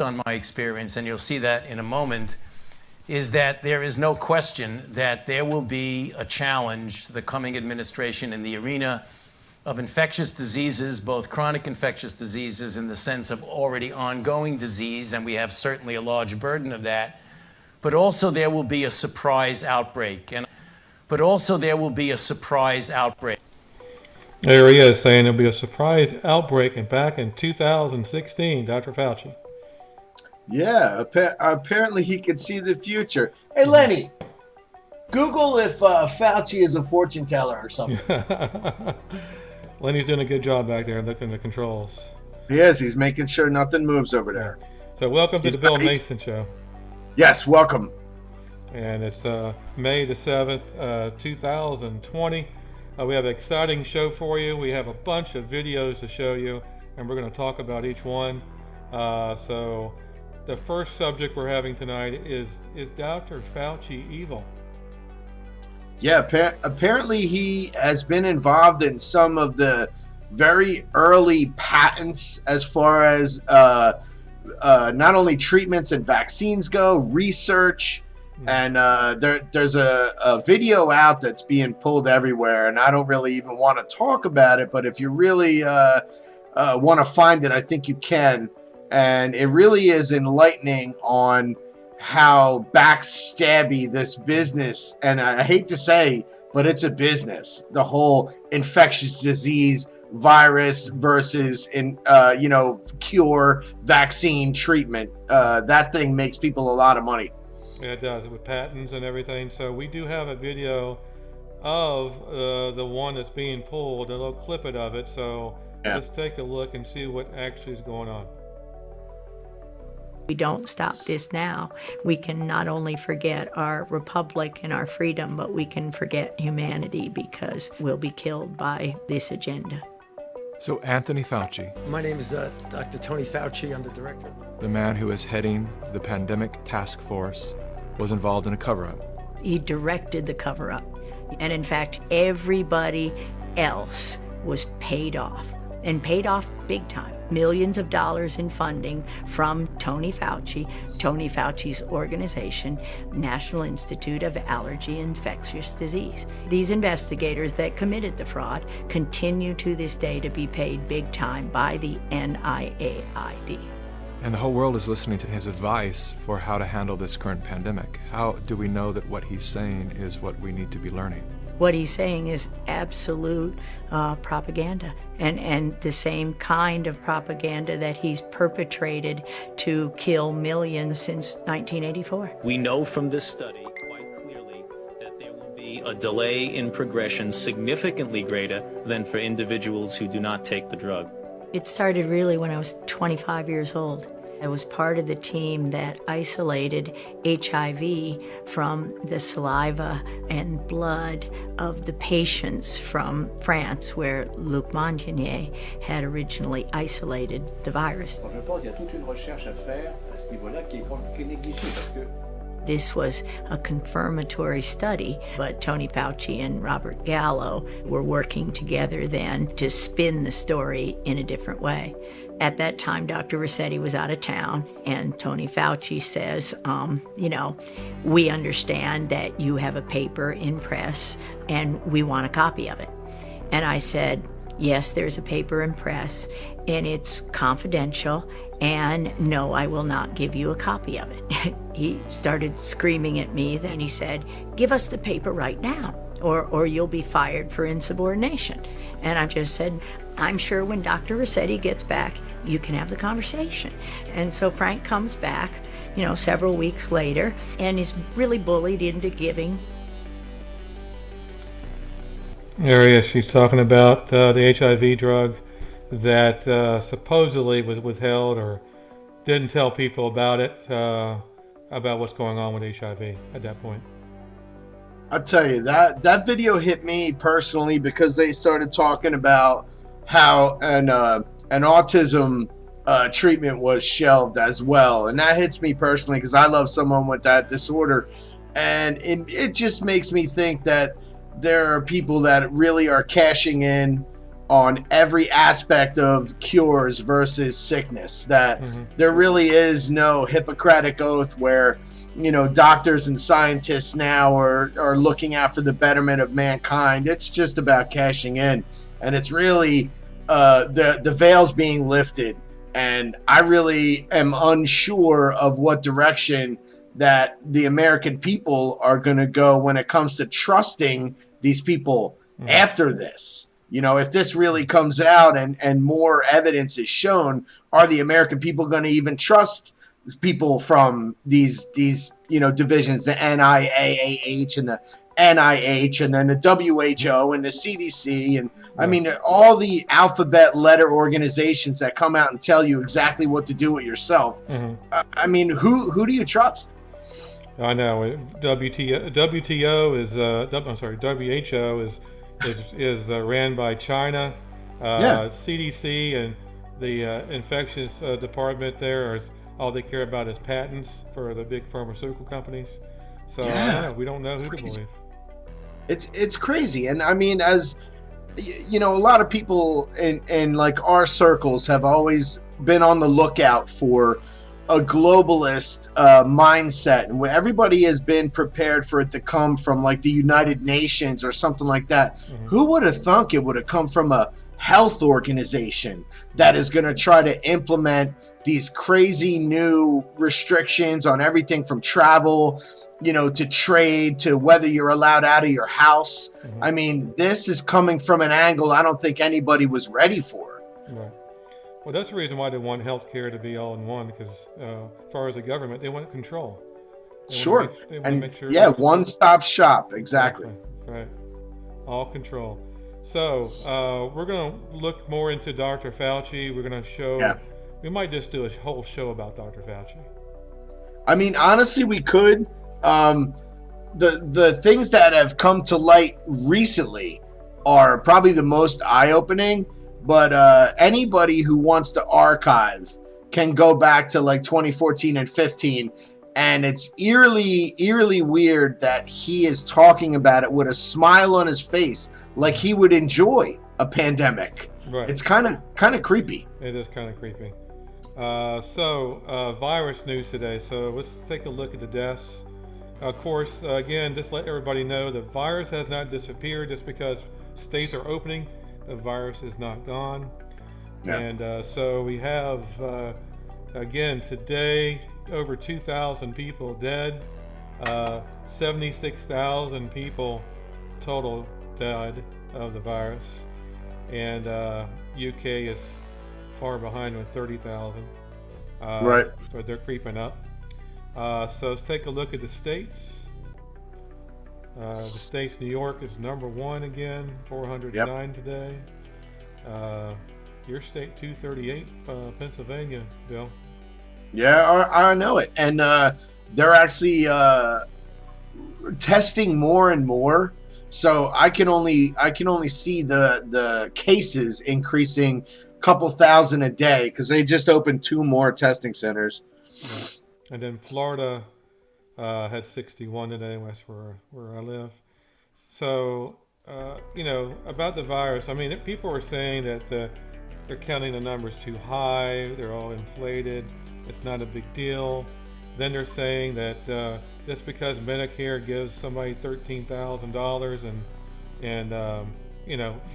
on my experience, and you'll see that in a moment, is that there is no question that there will be a challenge to the coming administration in the arena of infectious diseases, both chronic infectious diseases in the sense of already ongoing disease, and we have certainly a large burden of that, but also there will be a surprise outbreak. There he is saying there'll be a surprise outbreak, and back in 2016, Dr. Fauci. Yeah, apparently he could see the future. Hey, Lenny, Google if Fauci is a fortune teller or something. Lenny's doing a good job back there looking at the controls. He is. He's making sure nothing moves over there. So welcome to the Bill Mason Show. Yes, welcome. And it's May the 7th, 2020. We have an exciting show for you. We have a bunch of videos to show you, and we're going to talk about each one. So the first subject we're having tonight is Dr. Fauci evil? Yeah, apparently he has been involved in some of the very early patents as far as not only treatments and vaccines go, research, and there's a video out that's being pulled everywhere, and I don't really even want to talk about it, but if you really want to find it, I think you can, and it really is enlightening on how backstabby this business, and I hate to say, but it's a business, the whole infectious disease virus versus cure, vaccine, treatment. That thing makes people a lot of money. Yeah, it does, with patents and everything. So we do have a video of the one that's being pulled, a little clip of it. So let's take a look and see what actually is going on. We don't stop this now, we can not only forget our republic and our freedom, but we can forget humanity, because we'll be killed by this agenda. So Anthony Fauci. My name is Dr. Tony Fauci. I'm the director. The man who is heading the pandemic task force was involved in a cover-up. He directed the cover-up. And in fact, everybody else was paid off, and paid off big time. Millions of dollars in funding from Tony Fauci's organization, National Institute of Allergy and Infectious Disease. These investigators that committed the fraud continue to this day to be paid big time by the NIAID. And the whole world is listening to his advice for how to handle this current pandemic. How do we know that what he's saying is what we need to be learning? What he's saying is absolute propaganda, and the same kind of propaganda that he's perpetrated to kill millions since 1984. We know from this study quite clearly that there will be a delay in progression significantly greater than for individuals who do not take the drug. It started really when I was 25 years old. I was part of the team that isolated HIV from the saliva and blood of the patients from France, where Luc Montagnier had originally isolated the virus. This was a confirmatory study, but Tony Fauci and Robert Gallo were working together then to spin the story in a different way. At that time, Dr. Rossetti was out of town, and Tony Fauci says, we understand that you have a paper in press, and we want a copy of it. And I said, yes, there's a paper in press, and it's confidential, and no, I will not give you a copy of it. He started screaming at me, then he said, give us the paper right now, or you'll be fired for insubordination. And I just said, I'm sure when Dr. Rossetti gets back, you can have the conversation. And so Frank comes back, several weeks later, and is really bullied into giving. There he is. She's talking about the HIV drug that supposedly was withheld or didn't tell people about it, about what's going on with HIV at that point. I'll tell you, that video hit me personally because they started talking about how an autism treatment was shelved as well. And that hits me personally because I love someone with that disorder. And it just makes me think that there are people that really are cashing in on every aspect of cures versus sickness, that there really is no Hippocratic oath where, doctors and scientists now are looking out for the betterment of mankind. It's just about cashing in. And it's really the veil's being lifted. And I really am unsure of what direction that the American people are going to go when it comes to trusting these people after this. If this really comes out and more evidence is shown, are the American people going to even trust people from these divisions, the NIAAH and the NIH and then the WHO and the CDC and I mean all the alphabet letter organizations that come out and tell you exactly what to do with yourself. I mean, who do you trust? I know WTO is WHO is ran by China. CDC and the infectious department there is all they care about is patents for the big pharmaceutical companies. So we don't know who to believe. It's crazy. And I mean, as a lot of people in like our circles have always been on the lookout for a globalist mindset, and where everybody has been prepared for it to come from like the United Nations or something like that. Who would have thunk it would have come from a health organization that is going to try to implement these crazy new restrictions on everything from travel, to trade, to whether you're allowed out of your house. I mean, this is coming from an angle I don't think anybody was ready for. Right. Well, that's the reason why they want healthcare to be all in one, because as far as the government, they want control. They want to make sure. Yeah, one-stop shop. Exactly. Right. All control. So we're going to look more into Dr. Fauci. We're going to show. Yeah. We might just do a whole show about Dr. Fauci. I mean, honestly, we could. The things that have come to light recently are probably the most eye-opening. But anybody who wants to archive can go back to like 2014 and 15, and it's eerily weird that he is talking about it with a smile on his face, like he would enjoy a pandemic. Right. It's kind of creepy. It is kind of creepy. So virus news today. So let's take a look at the deaths. Of course, again, just let everybody know the virus has not disappeared just because states are opening. The virus is not gone. Yeah. And so we have, again, today, over 2,000 people dead. 76,000 people total died of the virus. And UK is far behind with 30,000. Right. But they're creeping up. So let's take a look at the states. The states, New York is number one again, 409 today. Your state, 238, Pennsylvania, Bill. Yeah, I know it. And they're actually testing more and more. So I can only see the cases increasing a couple thousand a day because they just opened 2 more testing centers. Yeah. And then Florida had 61 today. That's where I live. So, about the virus, I mean, people are saying that they're counting the numbers too high. They're all inflated. It's not a big deal. Then they're saying that just because Medicare gives somebody $13,000 and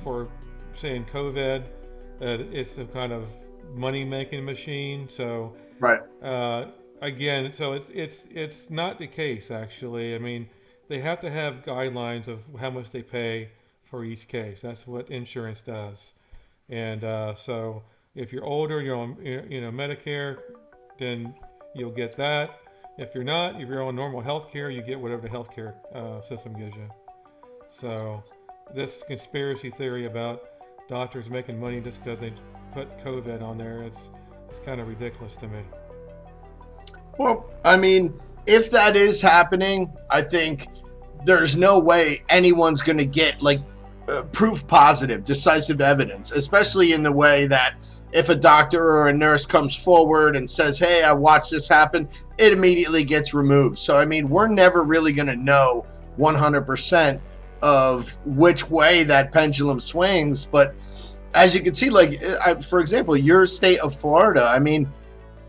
for saying COVID, it's a kind of money-making machine. So, right. Again, so it's not the case, actually. I mean, they have to have guidelines of how much they pay for each case. That's what insurance does. And so if you're older, you're on Medicare, then you'll get that. If you're not, if you're on normal health care, you get whatever the health care system gives you. So this conspiracy theory about doctors making money just because they put COVID on there, it's kind of ridiculous to me. Well, I mean, if that is happening, I think there's no way anyone's going to get proof positive, decisive evidence, especially in the way that if a doctor or a nurse comes forward and says, hey, I watched this happen, it immediately gets removed. So, I mean, we're never really going to know 100% of which way that pendulum swings. But as you can see, like for example, your state of Florida, I mean,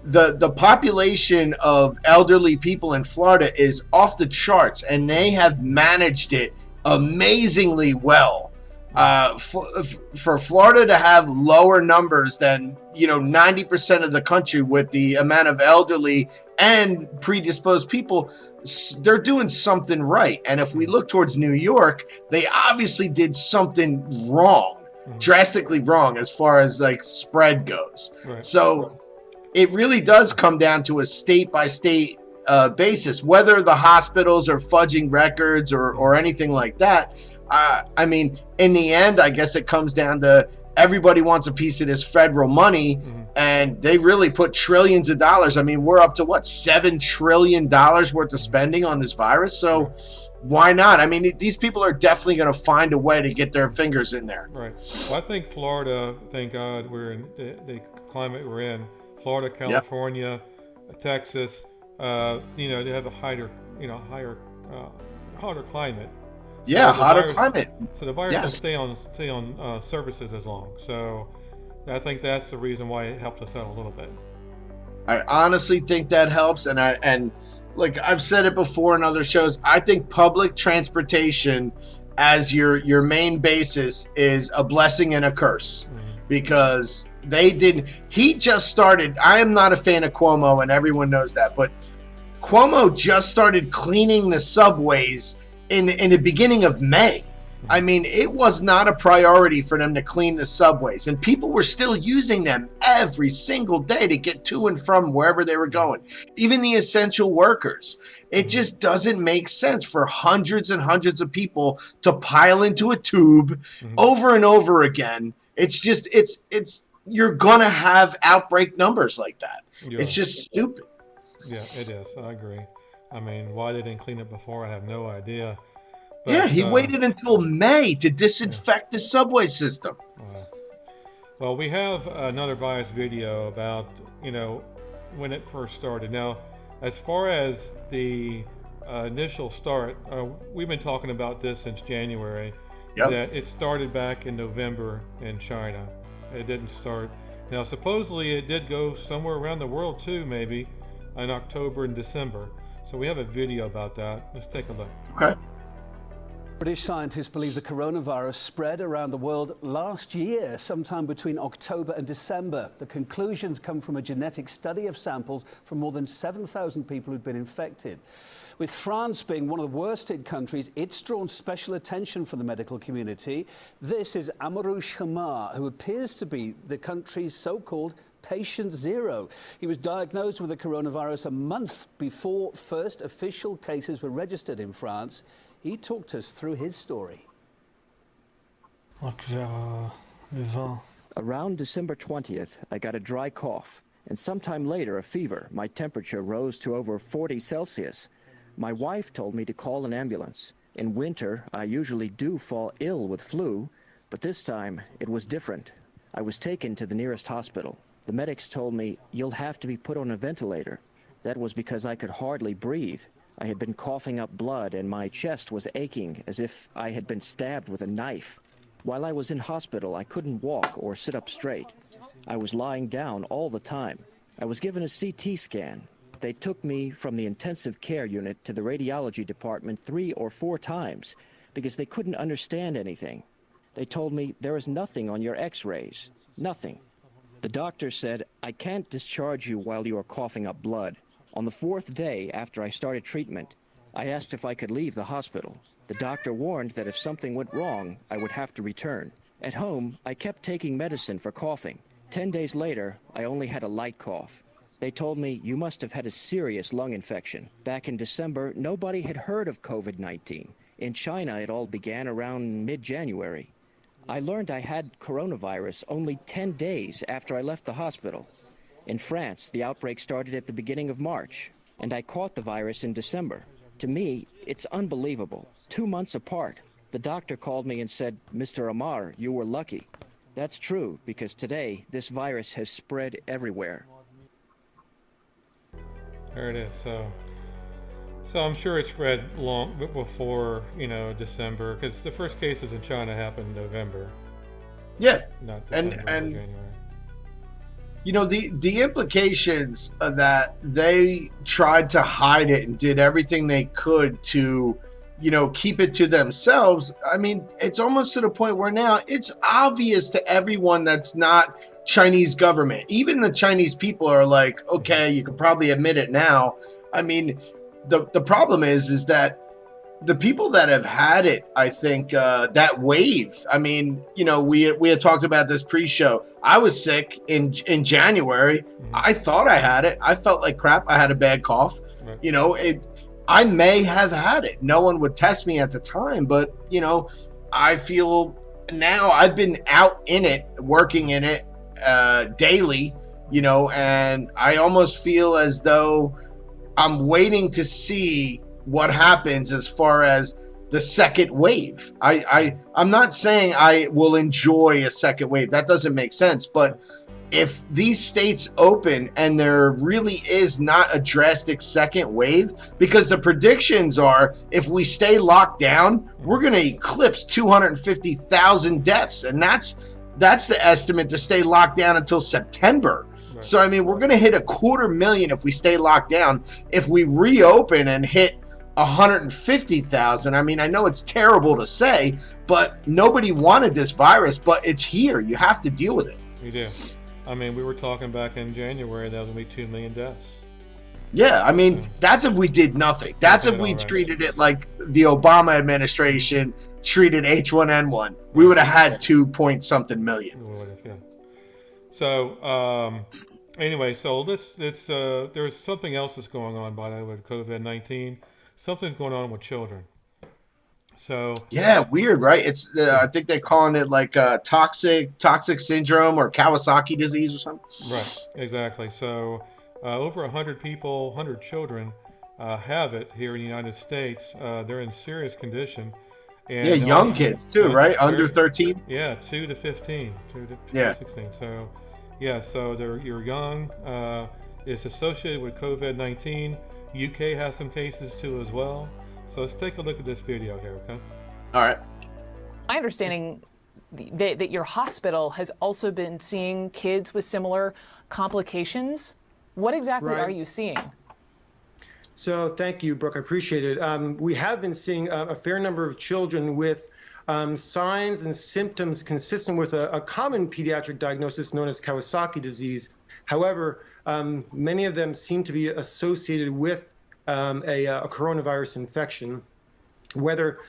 the population of elderly people in Florida is off the charts, and they have managed it amazingly well. For Florida to have lower numbers than 90% of the country with the amount of elderly and predisposed people, they're doing something right. And if we look towards New York, they obviously did something wrong, drastically wrong as far as like spread goes. Right. So it really does come down to a state by state basis, whether the hospitals are fudging records or anything like that. I mean, in the end, I guess it comes down to everybody wants a piece of this federal money, and they really put trillions of dollars. I mean, we're up to what, $7 trillion worth of spending on this virus. So why not? I mean, these people are definitely going to find a way to get their fingers in there. Right. Well, I think Florida, thank God we're in the climate we're in. Florida, California, Texas, they have a hotter climate. Yeah, so hotter climate. So the virus can stay on surfaces as long. So I think that's the reason why it helped us out a little bit. I honestly think that helps, and like I've said it before in other shows, I think public transportation as your main basis is a blessing and a curse, because he just started. I am not a fan of Cuomo, and everyone knows that, but Cuomo just started cleaning the subways in the beginning of May. I mean, it was not a priority for them to clean the subways, and people were still using them every single day to get to and from wherever they were going, even the essential workers. It just doesn't make sense for hundreds and hundreds of people to pile into a tube over and over again. It's just, you're gonna have outbreak numbers like that. Yeah. It's just stupid. Yeah, it is. I agree. I mean, why they didn't clean it before, I have no idea. But, yeah, he waited until May to disinfect the subway system. Well, we have another virus video about, when it first started. Now, as far as the initial start, we've been talking about this since January, that it started back in November in China. It didn't start. Now, supposedly it did go somewhere around the world too, maybe, in October and December. So we have a video about that. Let's take a look. Okay. British scientists believe the coronavirus spread around the world last year, sometime between October and December. The conclusions come from a genetic study of samples from more than 7,000 people who'd been infected. With France being one of the worst hit countries, it's drawn special attention from the medical community. This is Amarouche Hamar, who appears to be the country's so-called patient zero. He was diagnosed with the coronavirus a month before first official cases were registered in France. He talked us through his story. Around December 20th, I got a dry cough, and sometime later a fever. My temperature rose to over 40 Celsius. My wife told me to call an ambulance. In winter, I usually do fall ill with flu, but this time it was different. I was taken to the nearest hospital. The medics told me, "You'll have to be put on a ventilator." That was because I could hardly breathe. I had been coughing up blood, and my chest was aching as if I had been stabbed with a knife. While I was in hospital, I couldn't walk or sit up straight. I was lying down all the time. I was given a CT scan. They took me from the intensive care unit to the radiology department 3 or 4 times because they couldn't understand anything. They told me, "There is nothing on your x-rays. Nothing." The doctor said, "I can't discharge you while you are coughing up blood." On the 4th day after I started treatment, I asked if I could leave the hospital. The doctor warned that if something went wrong, I would have to return. At home, I kept taking medicine for coughing. 10 days later, I only had a light cough. They told me, "You must have had a serious lung infection." Back in December, nobody had heard of COVID-19. In China, it all began around mid-January. I learned I had coronavirus only 10 days after I left the hospital. In France, the outbreak started at the beginning of March, and I caught the virus in December. To me, it's unbelievable. 2 months apart. The doctor called me and said, "Mr. Amar, you were lucky." That's true, because today, this virus has spread everywhere. There it is. So I'm sure it spread long before, December, because the first cases in China happened in November. Yeah, not and December or January. the implications of that, they tried to hide it and did everything they could to keep it to themselves. I mean, it's almost to the point where now it's obvious to everyone that's not Chinese government. Even the Chinese people are like, okay, you can probably admit it now. I mean, the problem is that the people that have had it, I think that wave. I mean, we had talked about this pre-show. I was sick in January. I thought I had it. I felt like crap. I had a bad cough. Right. I may have had it. No one would test me at the time, but I feel now I've been out in it, working in it daily. And I almost feel as though I'm waiting to see what happens as far as the second wave. I'm not saying I will enjoy a second wave. That doesn't make sense. But if these states open and there really is not a drastic second wave, because the predictions are if we stay locked down, we're going to eclipse 250,000 deaths. And that's the estimate to stay locked down until September. Right. So, I mean, we're going to hit 250,000 if we stay locked down. If we reopen and hit 150,000, I mean, I know it's terrible to say, but nobody wanted this virus, but it's here. You have to deal with it. We do. I mean, we were talking back in January that was going to be 2 million deaths. Yeah, I mean, that's if we did nothing. That's if we treated it like the Obama administration treated H1N1. We would have had 2-point-something million. We would have, yeah. So, anyway, so there's something else that's going on, by the way, with COVID-19. Something's going on with children. So yeah, weird, right? It's I think they're calling it like toxic syndrome or Kawasaki disease or something. Right, exactly. So over 100 children have it here in the United States. They're in serious condition. And yeah, young kids too, right? Under 13. Yeah, 2 to 15, 2 to 16. So yeah, so you're young. It's associated with COVID-19. UK has some cases too as well. So let's take a look at this video here, okay? All right. My understanding that your hospital has also been seeing kids with similar complications. What exactly are you seeing? So thank you, Brooke. I appreciate it. We have been seeing a fair number of children with signs and symptoms consistent with a common pediatric diagnosis known as Kawasaki disease. However, many of them seem to be associated with a coronavirus infection, whether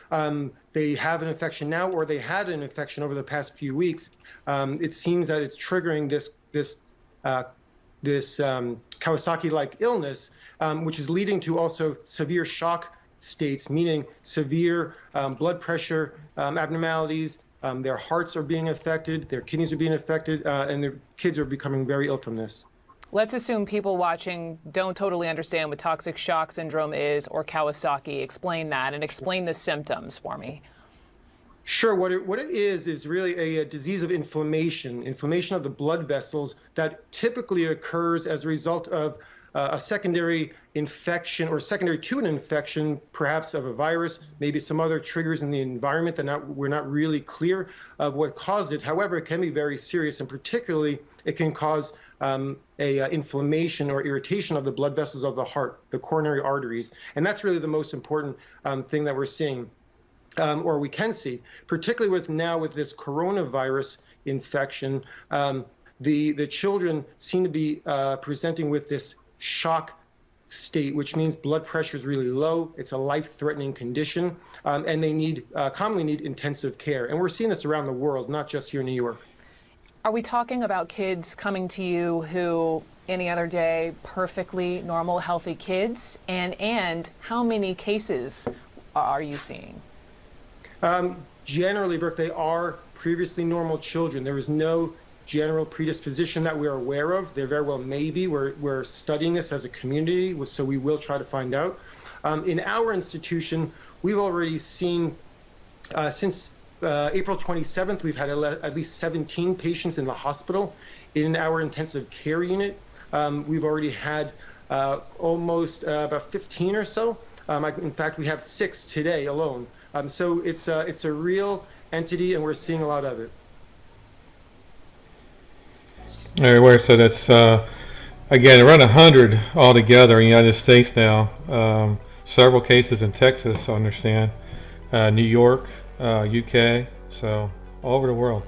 they have an infection now or they had an infection over the past few weeks. It seems that it's triggering this Kawasaki-like illness, which is leading to also severe shock states, meaning severe blood pressure abnormalities. Their hearts are being affected, their kidneys are being affected, and their kids are becoming very ill from this. Let's assume people watching don't totally understand what toxic shock syndrome is or Kawasaki. Explain that and explain the symptoms for me. Sure. What it is really a disease of inflammation of the blood vessels that typically occurs as a result of a secondary infection or secondary to an infection, perhaps of a virus, maybe some other triggers in the environment that we're not really clear of what caused it. However, it can be very serious, and particularly it can cause inflammation or irritation of the blood vessels of the heart, the coronary arteries. And that's really the most important thing that we're seeing, or we can see, particularly with this coronavirus infection. The children seem to be presenting with this shock state, which means blood pressure is really low. It's a life-threatening condition, and they commonly need intensive care. And we're seeing this around the world, not just here in New York. Are we talking about kids coming to you who any other day, perfectly normal, healthy kids? And how many cases are you seeing? Generally, Brooke, they are previously normal children. There is no general predisposition that we're aware of. There very well may be. We're studying this as a community, so we will try to find out. In our institution, we've already seen, since April 27th, we've had at least 17 patients in the hospital. In our intensive care unit, we've already had almost about 15 or so. In fact, we have 6 today alone. So it's a real entity, and we're seeing a lot of it. Everywhere. So that's again around 100 altogether in the United States now. Several cases in Texas, I understand. New York, UK, so all over the world.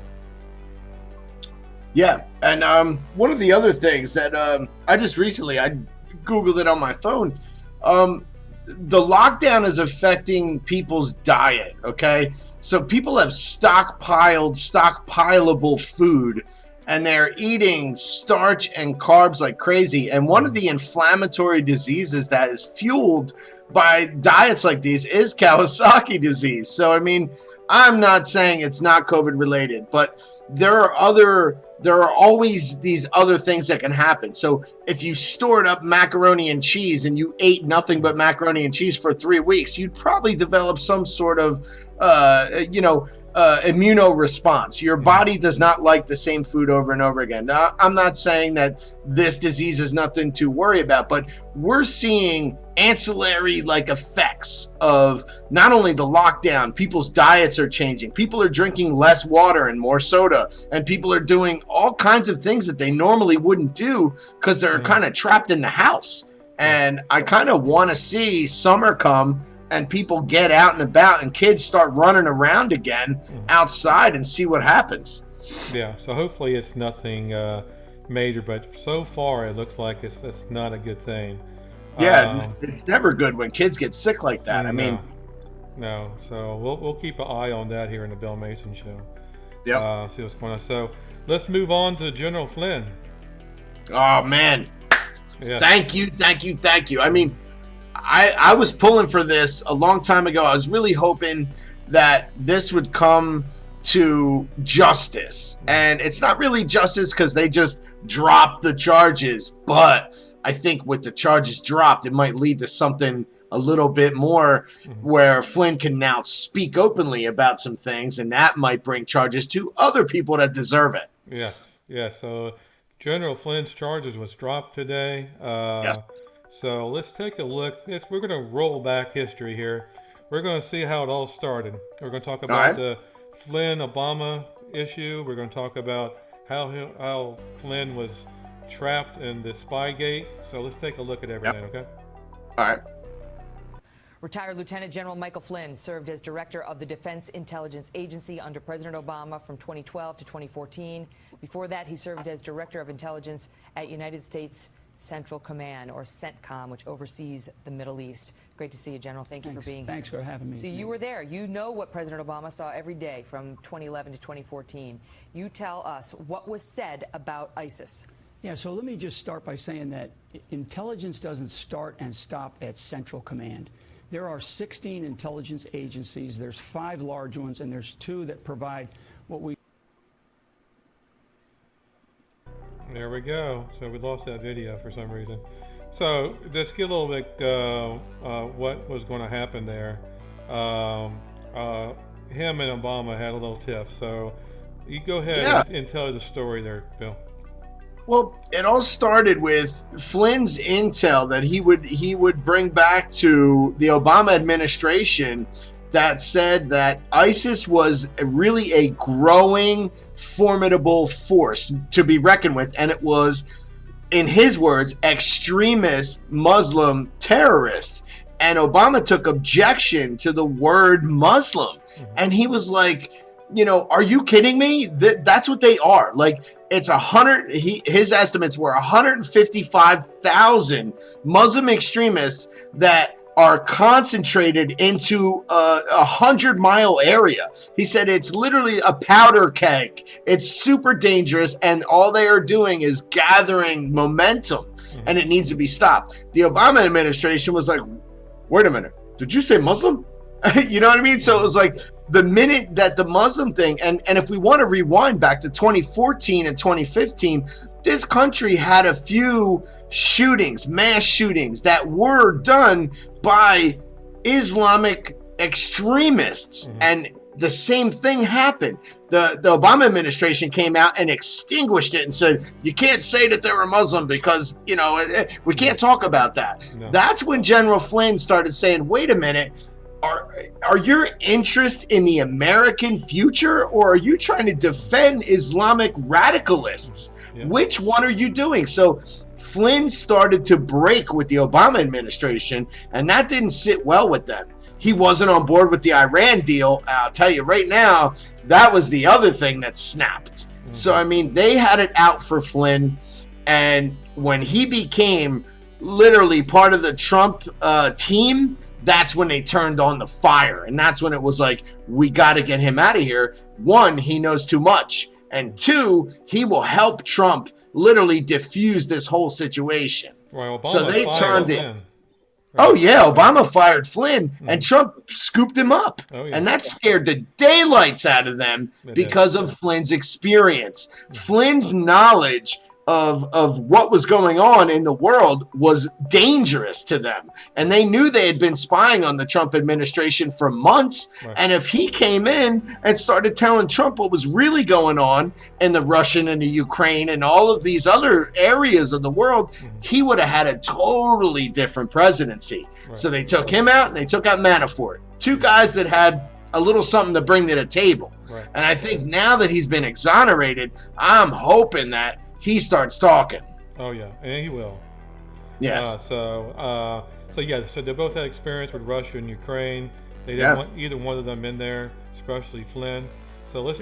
Yeah, and one of the other things that I just recently, I Googled it on my phone. The lockdown is affecting people's diet, okay? So people have stockpilable food, and they're eating starch and carbs like crazy. And one of the inflammatory diseases that is fueled by diets like these is Kawasaki disease. So, I mean, I'm not saying it's not COVID related, but there are always these other things that can happen. So if you stored up macaroni and cheese and you ate nothing but macaroni and cheese for 3 weeks, you'd probably develop some sort of, immuno response. Your body does not like the same food over and over again. Now, I'm not saying that this disease is nothing to worry about, but we're seeing ancillary effects of not only the lockdown. People's diets are changing. People are drinking less water and more soda, and people are doing all kinds of things that they normally wouldn't do because they're kind of trapped in the house. And I kind of want to see summer come and people get out and about and kids start running around again outside and see what happens. Yeah, so hopefully it's nothing major, but so far it looks like it's not a good thing. Yeah, it's never good when kids get sick like that. I mean, no. So we'll keep an eye on that here in the Bill Mason Show. Yeah. See what's going on. So let's move on to General Flynn. Oh man, yes. Thank you. I mean, I was pulling for this a long time ago. I was really hoping that this would come to justice, and it's not really justice because they just dropped the charges, but I think with the charges dropped, it might lead to something a little bit more where Flynn can now speak openly about some things, and that might bring charges to other people that deserve it. Yes. So General Flynn's charges was dropped today. Yes. So let's take a look. We're going to roll back history here. We're going to see how it all started. We're going to talk about the Flynn-Obama issue. We're going to talk about how Flynn was trapped in the Spygate. So let's take a look at everything, okay? All right. Retired Lieutenant General Michael Flynn served as director of the Defense Intelligence Agency under President Obama from 2012 to 2014. Before that, he served as director of intelligence at United States Central Command, or CENTCOM, which oversees the Middle East. Great to see you, General. Thank you for being here. Thanks for having me. So you were there. You know what President Obama saw every day from 2011 to 2014. You tell us what was said about ISIS. Yeah, so let me just start by saying that intelligence doesn't start and stop at Central Command. There are 16 intelligence agencies. There's 5 large ones, and there's 2 that provide what we... There we go. So we lost that video for some reason. So just get a little bit what was going to happen there. Him and Obama had a little tiff. So you go ahead and tell the story there, Bill. Well, it all started with Flynn's intel that he would bring back to the Obama administration that said that ISIS was really a growing, formidable force to be reckoned with, and it was, in his words, extremist Muslim terrorists. And Obama took objection to the word Muslim, and he was like, are you kidding me? That's what they are. Like, it's his estimates were 155,000 Muslim extremists that are concentrated into a 100-mile area. He said it's literally a powder keg. It's super dangerous, and all they are doing is gathering momentum, and it needs to be stopped. The Obama administration was like, wait a minute, did you say Muslim? You know what I mean? So it was like the minute that the Muslim thing, and if we want to rewind back to 2014 and 2015, this country had a few shootings, mass shootings that were done by Islamic extremists, and the same thing happened. The Obama administration came out and extinguished it and said, you can't say that they're a Muslim because, we can't talk about that. No. That's when General Flynn started saying, wait a minute, are your interest in the American future, or are you trying to defend Islamic radicalists? Which one are you doing? So Flynn started to break with the Obama administration, and that didn't sit well with them. He wasn't on board with the Iran deal. I'll tell you right now, that was the other thing that snapped. So, I mean, they had it out for Flynn, and when he became literally part of the Trump team, that's when they turned on the fire. And that's when it was like, we got to get him out of here. One, he knows too much. And two, he will help Trump literally diffuse this whole situation. Well, Obama so they turned it. Flynn. Oh, yeah, Obama fired Flynn, and Trump scooped him up. And that scared the daylights out of them because of Flynn's experience. Flynn's knowledge of what was going on in the world was dangerous to them. And they knew they had been spying on the Trump administration for months. And if he came in and started telling Trump what was really going on in the Russian and the Ukraine and all of these other areas of the world, he would have had a totally different presidency. So they took him out and they took out Manafort. Two guys that had a little something to bring to the table. And I think now that he's been exonerated, I'm hoping that he starts talking. Oh yeah, and he will. Yeah. So they both had experience with Russia and Ukraine. They didn't want either one of them in there, especially Flynn. So let's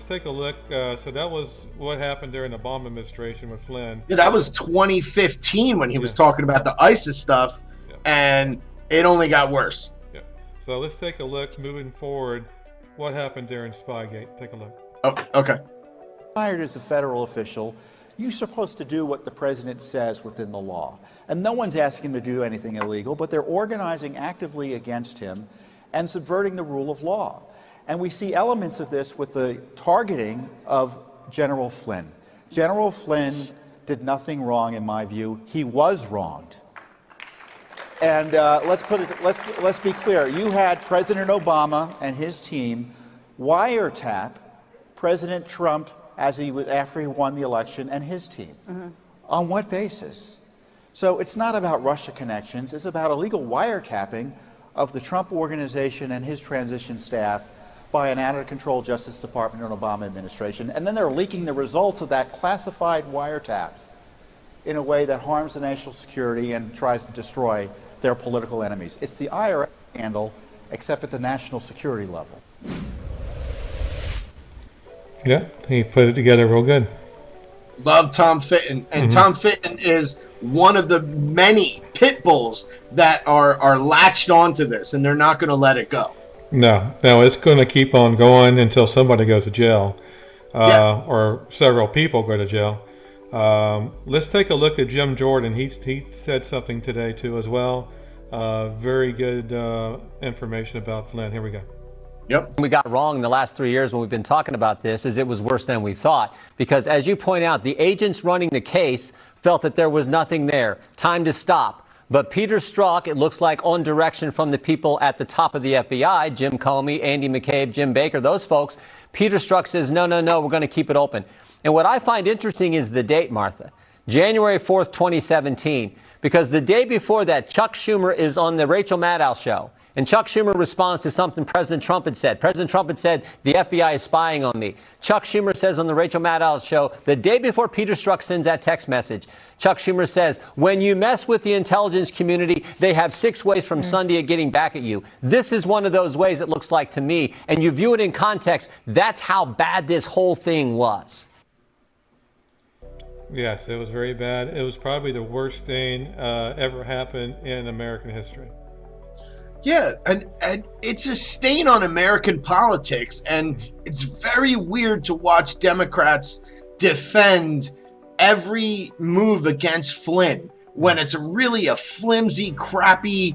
take a look. So that was what happened during the Obama administration with Flynn. Yeah, that was 2015 when he was talking about the ISIS stuff, and it only got worse. Yeah. So let's take a look moving forward. What happened during Spygate? Take a look. Oh, okay. Hired as a federal official, you're supposed to do what the president says within the law. And no one's asking him to do anything illegal, but they're organizing actively against him and subverting the rule of law. And we see elements of this with the targeting of General Flynn. General Flynn did nothing wrong, in my view. He was wronged. And let's be clear. You had President Obama and his team wiretap President Trump after he won the election, and his team. On what basis? So it's not about Russia connections. It's about illegal wiretapping of the Trump organization and his transition staff by an out-of-control Justice Department and Obama administration. And then they're leaking the results of that classified wiretaps in a way that harms the national security and tries to destroy their political enemies. It's the IRS scandal, except at the national security level. Yeah, he put it together real good. Love Tom Fitton. And Tom Fitton is one of the many pit bulls that are latched onto this, and they're not going to let it go. No, it's going to keep on going until somebody goes to jail, or several people go to jail. Let's take a look at Jim Jordan. He said something today, too, as well. Very good information about Flynn. Here we go. Yep. We got wrong in the last 3 years when we've been talking about this is it was worse than we thought. Because as you point out, the agents running the case felt that there was nothing there. Time to stop. But Peter Strzok, it looks like on direction from the people at the top of the FBI, Jim Comey, Andy McCabe, Jim Baker, those folks, Peter Strzok says, no, we're going to keep it open. And what I find interesting is the date, Martha. January 4th, 2017. Because the day before that, Chuck Schumer is on the Rachel Maddow show. And Chuck Schumer responds to something President Trump had said. President Trump had said, the FBI is spying on me. Chuck Schumer says on the Rachel Maddow show, the day before Peter Strzok sends that text message, Chuck Schumer says, when you mess with the intelligence community, they have 6 ways from Sunday at getting back at you. This is one of those ways, it looks like to me. And you view it in context, that's how bad this whole thing was. Yes, it was very bad. It was probably the worst thing ever happened in American history. Yeah, and it's a stain on American politics, and it's very weird to watch Democrats defend every move against Flynn when it's really a flimsy, crappy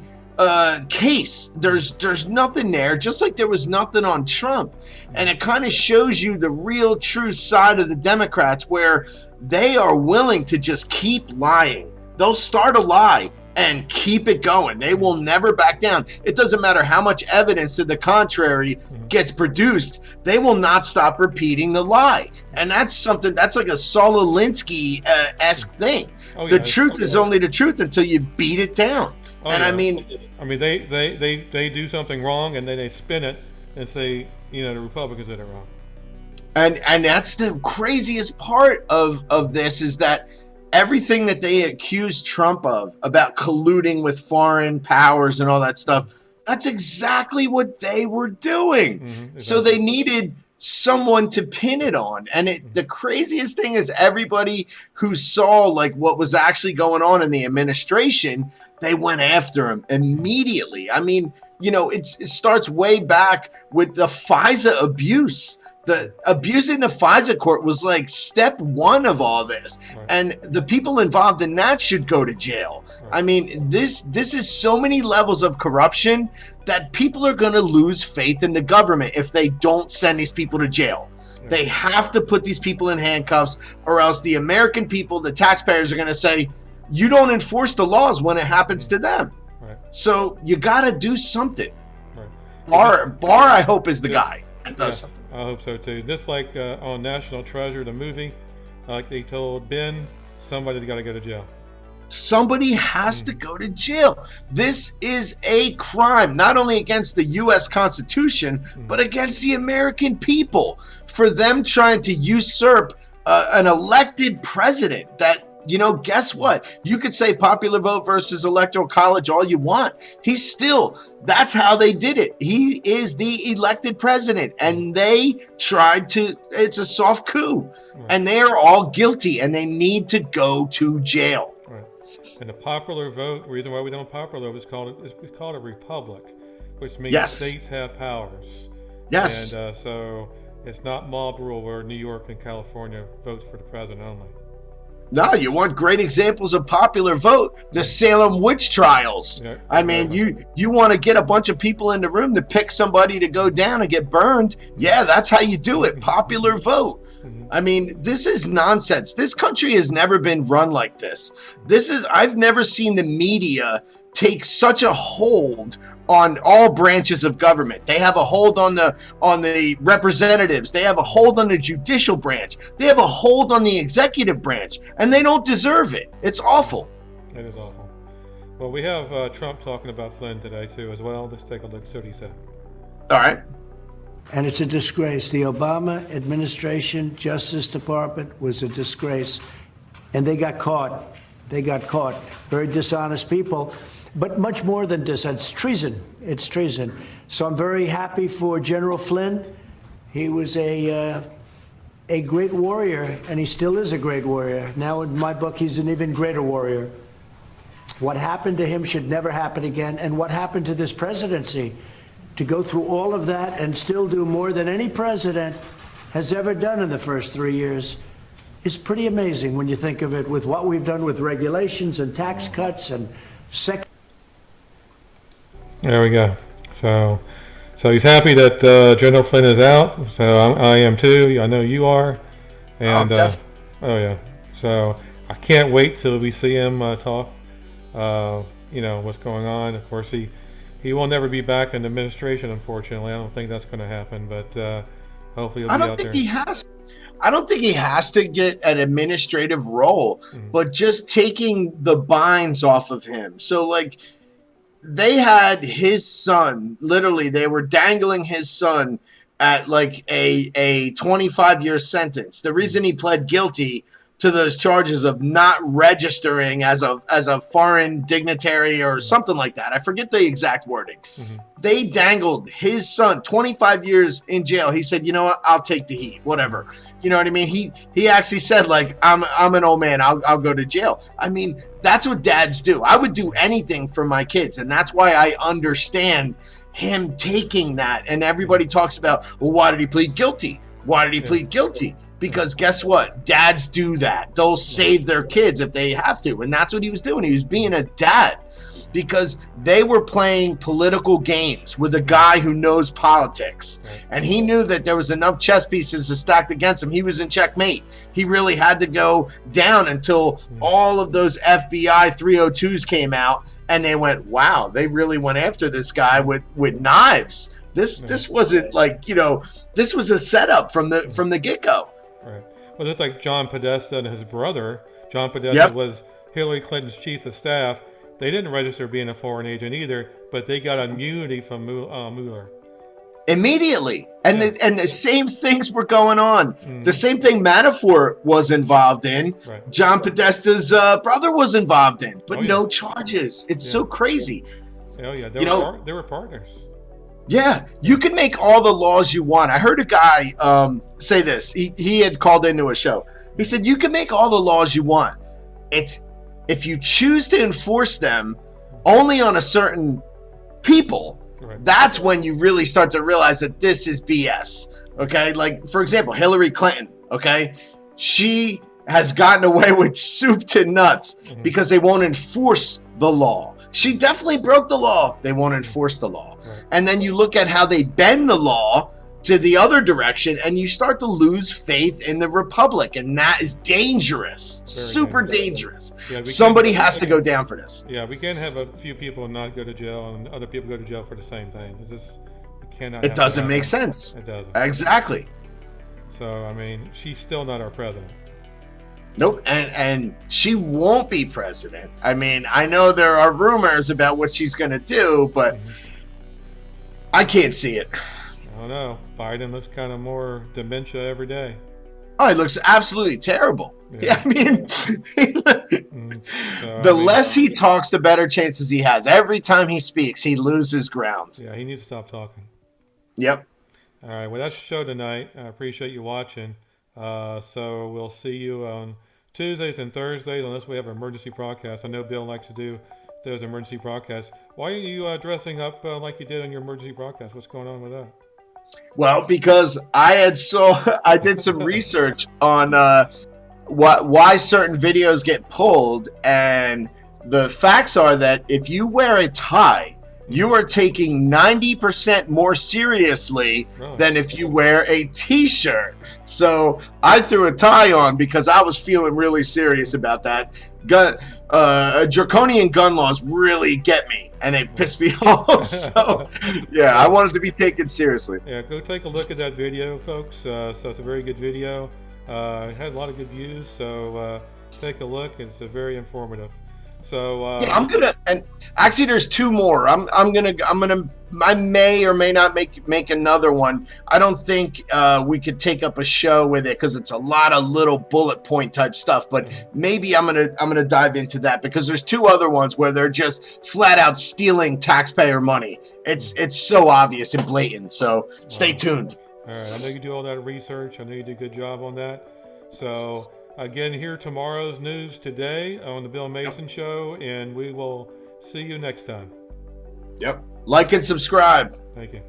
case. There's nothing there, just like there was nothing on Trump. And it kind of shows you the real true side of the Democrats, where they are willing to just keep lying. They'll start a lie and keep it going. They will never back down. It doesn't matter how much evidence to the contrary gets produced. They will not stop repeating the lie. And that's something, that's like a Saul Alinsky-esque thing. The truth is only the truth until you beat it down. I mean, they do something wrong and then they spin it and say, the Republicans did it wrong. And that's the craziest part of this, is that everything that they accused Trump of about colluding with foreign powers and all that stuff, that's exactly what they were doing. Exactly. So they needed someone to pin it on. And the craziest thing is, everybody who saw like what was actually going on in the administration, they went after him immediately. I mean, you know, it starts way back with the FISA abuse. The abusing the FISA court was like step one of all this. Right. And the people involved in that should go to jail. Right. I mean, this is so many levels of corruption that people are going to lose faith in the government if they don't send these people to jail. Right. They have to put these people in handcuffs, or else the American people, the taxpayers, are going to say, you don't enforce the laws when it happens to them. Right. So you got to do something. Right. Barr, I hope, is the guy that does something. I hope so too. Just like on National Treasure, the movie, like they told Ben, somebody's got to go to jail. Somebody has to go to jail. This is a crime, not only against the U.S. Constitution, but against the American people, for them trying to usurp an elected president that, you know, guess what? You could say popular vote versus electoral college all you want. He's still, that's how they did it. He is the elected president, and they tried to, it's a soft coup. Right. And they are all guilty, and they need to go to jail. Right. And the popular vote, the reason why we don't popular vote, it's called a republic, which means states have powers. Yes. And so it's not mob rule where New York and California votes for the president only. No, you want great examples of popular vote? The Salem witch trials. Yeah, I mean, you want to get a bunch of people in the room to pick somebody to go down and get burned. Yeah, that's how you do it. Popular vote. I mean, this is nonsense. This country has never been run like this. I've never seen the media take such a hold on all branches of government. They have a hold on the representatives. They have a hold on the judicial branch. They have a hold on the executive branch, and they don't deserve it. It's awful. It is awful. Well, we have Trump talking about Flynn today too, as well. Let's take a look. See what he said. All right. And it's a disgrace. The Obama administration, Justice Department, was a disgrace, and they got caught. They got caught. Very dishonest people. But much more than this, it's treason. It's treason. So I'm very happy for General Flynn. He was a great warrior, and he still is a great warrior. Now, in my book, he's an even greater warrior. What happened to him should never happen again. And what happened to this presidency, to go through all of that and still do more than any president has ever done in the first 3 years, is pretty amazing when you think of it, with what we've done with regulations and tax cuts and There we go. So he's happy that General Flynn is out. So I am too. I know you are. And oh yeah. So I can't wait till we see him talk. You know what's going on. Of course, he will never be back in the administration. Unfortunately, I don't think that's going to happen. But hopefully he'll be out there. I don't think he has to get an administrative role, but just taking the binds off of him. So like, they had his son, literally, they were dangling his son at like a 25-year sentence. The reason he pled guilty to those charges of not registering as a foreign dignitary or something like that, I forget the exact wording. They dangled his son 25 years in jail. He said, you know what, I'll take the heat, whatever. You know what I mean? He actually said, like, I'm an old man, I'll go to jail. I mean, that's what dads do. I would do anything for my kids, and that's why I understand him taking that. And everybody talks about, well, why did he plead guilty? Why did he plead guilty? Because guess what? Dads do that. They'll save their kids if they have to. And that's what he was doing. He was being a dad, because they were playing political games with a guy who knows politics. And he knew that there was enough chess pieces stacked against him. He was in checkmate. He really had to go down until all of those FBI 302s came out, and they went, wow, they really went after this guy with knives. This wasn't like, you know, this was a setup from the get-go. Right. Well, just like John Podesta and his brother. John Podesta was Hillary Clinton's chief of staff. They didn't register being a foreign agent either, but they got immunity from Mueller. immediately. And the same things were going on. The same thing Manafort was involved in. Right. John Podesta's brother was involved in, but no charges. It's so crazy. Oh yeah, they were partners. Yeah, you can make all the laws you want. I heard a guy say this. He had called into a show. He said, you can make all the laws you want. It's if you choose to enforce them only on a certain people, that's when you really start to realize that this is BS. Okay, like for example, Hillary Clinton. Okay, she has gotten away with soup to nuts because they won't enforce the law. She definitely broke the law. They won't enforce the law. And then you look at how they bend the law to the other direction, and you start to lose faith in the republic, and that is dangerous. Super dangerous. Yeah, somebody has to go down for this. Yeah, we can have a few people not go to jail and other people go to jail for the same thing. It doesn't make sense. It doesn't. Exactly. So, I mean, she's still not our president. Nope, and she won't be president. I mean, I know there are rumors about what she's going to do, but I can't see it. I don't know. Biden looks kind of more dementia every day. Oh, he looks absolutely terrible. Yeah, I mean, the less he talks, the better chances he has. Every time he speaks, he loses ground. Yeah, he needs to stop talking. Yep. All right, well, that's the show tonight. I appreciate you watching. So we'll see you on Tuesdays and Thursdays, unless we have an emergency broadcast. I know Bill likes to do those emergency broadcasts. Why are you dressing up like you did on your emergency broadcast? What's going on with that? Well, because I did some research on why certain videos get pulled, and the facts are that if you wear a tie, you are taking 90% more seriously than if you wear a t-shirt. So I threw a tie on because I was feeling really serious about that. Draconian gun laws really get me, and it pissed me off. So yeah, I wanted to be taken seriously. Yeah, go take a look at that video, folks. So it's a very good video. It had a lot of good views, so take a look. It's very informative. So yeah, I'm gonna, and actually there's two more. I may or may not make another one. I don't think we could take up a show with it because it's a lot of little bullet point type stuff, but maybe I'm gonna dive into that because there's two other ones where they're just flat out stealing taxpayer money. It's so obvious and blatant, so stay tuned. All right, I know you do all that research. I know you do a good job on that. So again, hear tomorrow's news today on the Bill Mason Show, and we will see you next time. Yep. Like and subscribe. Thank you.